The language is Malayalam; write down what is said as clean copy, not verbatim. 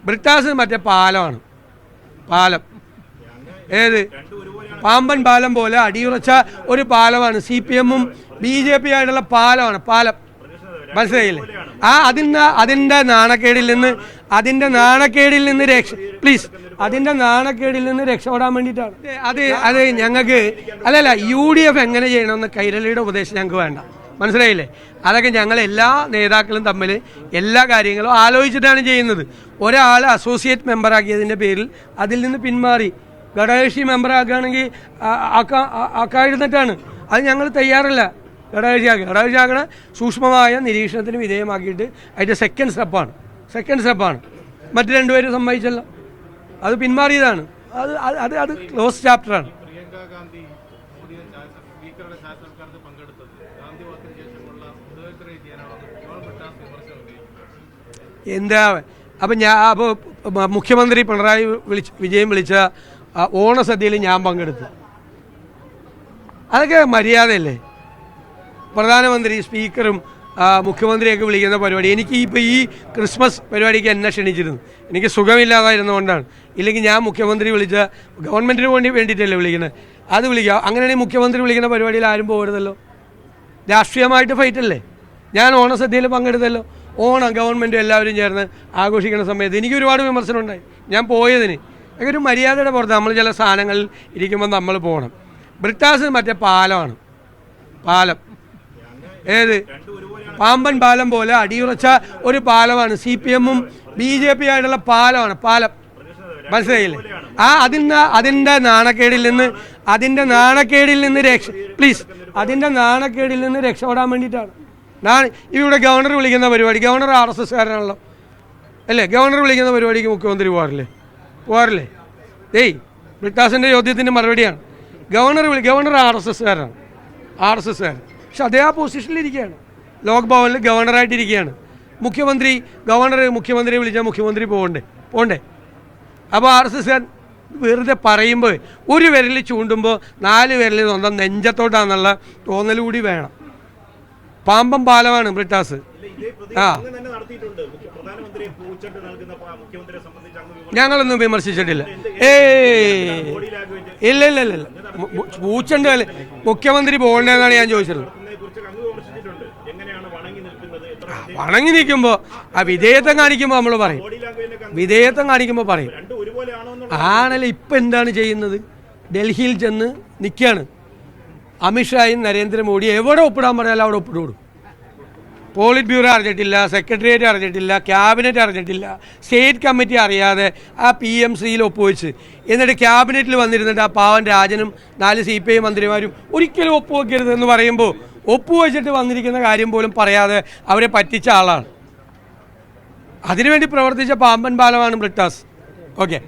ബ്രിട്ടാസ് മറ്റേ പാലമാണ്, പാലം. ഏത് പാമ്പൻ പാലം പോലെ അടിയുറച്ച ഒരു പാലമാണ്. CPM-ഉം BJP ആയിട്ടുള്ള പാലമാണ്, പാലം. മനസ്സിലായില്ലേ? അതിൻ്റെ നാണക്കേടിൽ നിന്ന് പ്ലീസ്, അതിൻ്റെ നാണക്കേടിൽ നിന്ന് രക്ഷപ്പെടാൻ വേണ്ടിയിട്ടാണ്. അത് ഞങ്ങൾക്ക് അല്ലല്ല, UDF എങ്ങനെ ചെയ്യണമെന്ന് കൈരളിയുടെ ഉപദേശം ഞങ്ങൾക്ക് വേണ്ട. മനസ്സിലായില്ലേ? അതൊക്കെ ഞങ്ങൾ എല്ലാ നേതാക്കളും തമ്മിൽ എല്ലാ കാര്യങ്ങളും ആലോചിച്ചിട്ടാണ് ചെയ്യുന്നത്. ഒരാൾ അസോസിയേറ്റ് മെമ്പറാക്കിയതിൻ്റെ പേരിൽ അതിൽ നിന്ന് പിന്മാറി ഘടകകക്ഷി മെമ്പറാക്കുകയാണെങ്കിൽ ആക്കാതിരുന്നിട്ടാണ്. അത് ഞങ്ങൾ തയ്യാറല്ല. ഘടകകക്ഷിയാക്കണ സൂക്ഷ്മമായ നിരീക്ഷണത്തിന് വിധേയമാക്കിയിട്ട് അതിൻ്റെ സെക്കൻഡ് സ്റ്റെപ്പാണ്. മറ്റു രണ്ടുപേരും സമ്മതിച്ചല്ലോ, അത് പിന്മാറിയതാണ്. അത് ക്ലോസ് ചാപ്റ്ററാണ്. എന്താ അപ്പോൾ മുഖ്യമന്ത്രി പിണറായി വിജയൻ വിളിച്ച ഓണസദ്യയിൽ ഞാൻ പങ്കെടുത്തു. അതൊക്കെ മര്യാദയല്ലേ? പ്രധാനമന്ത്രി, സ്പീക്കറും മുഖ്യമന്ത്രിയൊക്കെ വിളിക്കുന്ന പരിപാടി. എനിക്ക് ഇപ്പോൾ ഈ ക്രിസ്മസ് പരിപാടിക്ക് എന്നെ ക്ഷണിച്ചിരുന്നു. എനിക്ക് സുഖമില്ലാതായിരുന്നുകൊണ്ടാണ്. ഇല്ലെങ്കിൽ ഞാൻ മുഖ്യമന്ത്രി വിളിച്ച ഗവൺമെൻറ്റിന് വേണ്ടിയിട്ടല്ലേ വിളിക്കുന്നത്, അത് വിളിക്കാം. അങ്ങനെയാണെങ്കിൽ മുഖ്യമന്ത്രി വിളിക്കുന്ന പരിപാടിയിൽ ആരും പോകരുതല്ലോ. രാഷ്ട്രീയമായിട്ട് ഫൈറ്റല്ലേ? ഞാൻ ഓണസദ്യയിൽ പങ്കെടുത്തല്ലോ. ഓണം ഗവൺമെൻറ്റും എല്ലാവരും ചേർന്ന് ആഘോഷിക്കുന്ന സമയത്ത് എനിക്ക് ഒരുപാട് വിമർശനം ഉണ്ടായി. ഞാൻ പോയതിന് അതൊക്കെ ഒരു മര്യാദയുടെ പുറത്ത്. നമ്മൾ ചില സ്ഥാനങ്ങളിൽ ഇരിക്കുമ്പോൾ നമ്മൾ പോകണം. ബ്രിട്ടാസ് മറ്റേ പാലമാണ്, പാലം. ഏത് പാമ്പൻ പാലം പോലെ അടിയുറച്ച ഒരു പാലമാണ്. CPM-ഉം BJP ആയിട്ടുള്ള പാലമാണ്, പാലം. മനസ്സിലായില്ലേ? അതിൻ്റെ നാണക്കേടിൽ നിന്ന് പ്ലീസ്, അതിൻ്റെ നാണക്കേടിൽ നിന്ന് രക്ഷപ്പെടാൻ വേണ്ടിയിട്ടാണ്. ഇവിടെ ഗവർണർ വിളിക്കുന്ന പരിപാടി, ഗവർണർ RSSകാരനാണല്ലോ അല്ലേ? ഗവർണർ വിളിക്കുന്ന പരിപാടിക്ക് മുഖ്യമന്ത്രി പോകാറില്ലേ? ബ്രിട്ടാസിൻ്റെ ചോദ്യത്തിൻ്റെ മറുപടിയാണ്. ഗവർണർ RSSകാരനാണ്, RSSകാരൻ. പക്ഷെ അതേ ആ പൊസിഷനിലിരിക്കുകയാണ്, ലോക് ഭവനിൽ ഗവർണറായിട്ടിരിക്കുകയാണ്. മുഖ്യമന്ത്രിയെ വിളിച്ചാൽ മുഖ്യമന്ത്രി പോകണ്ടേ? അപ്പോൾ RSSകാരൻ വെറുതെ പറയുമ്പോൾ ഒരു വിരൽ ചൂണ്ടുമ്പോൾ 4 വിരൽ സ്വന്തം നെഞ്ചത്തോട്ടാണെന്നുള്ള തോന്നൽ കൂടി വേണം. പാമ്പം പാലമാണ് ബ്രിട്ടാസ്. ഞങ്ങളൊന്നും വിമർശിച്ചിട്ടില്ല. ഇല്ല പൂച്ചണ്ട് മുഖ്യമന്ത്രി പോകണ്ടെന്നാണ് ഞാൻ ചോദിച്ചത്. വണങ്ങി നിൽക്കുമ്പോൾ വിധേയത്വം കാണിക്കുമ്പോൾ നമ്മൾ പറയും, ആണല്ലോ. ഇപ്പം എന്താണ് ചെയ്യുന്നത്? ഡൽഹിയിൽ ചെന്ന് നിൽക്കുകയാണ്. അമിത്ഷായും നരേന്ദ്രമോദി എവിടെ ഒപ്പിടാൻ പറഞ്ഞാലും അവിടെ ഒപ്പിടും. പോളിറ്റ് ബ്യൂറോ അറിഞ്ഞിട്ടില്ല, സെക്രട്ടേറിയറ്റ് അറിഞ്ഞിട്ടില്ല, ക്യാബിനറ്റ് അറിഞ്ഞിട്ടില്ല, സ്റ്റേറ്റ് കമ്മിറ്റി അറിയാതെ ആ PMCയിൽ ഒപ്പുവെച്ച്, എന്നിട്ട് ക്യാബിനറ്റിൽ വന്നിരുന്നിട്ട് ആ പാവൻ രാജനും 4 CPI മന്ത്രിമാരും ഒരിക്കലും ഒപ്പുവെക്കരുത് എന്ന് പറയുമ്പോൾ ഒപ്പുവെച്ചിട്ട് വന്നിരിക്കുന്ന കാര്യം പോലും പറയാതെ അവരെ പറ്റിച്ച ആളാണ്. അതിനുവേണ്ടി പ്രവർത്തിച്ച പാമ്പൻ പാലമാണ് ബ്രിട്ടാസ്. ഓക്കെ.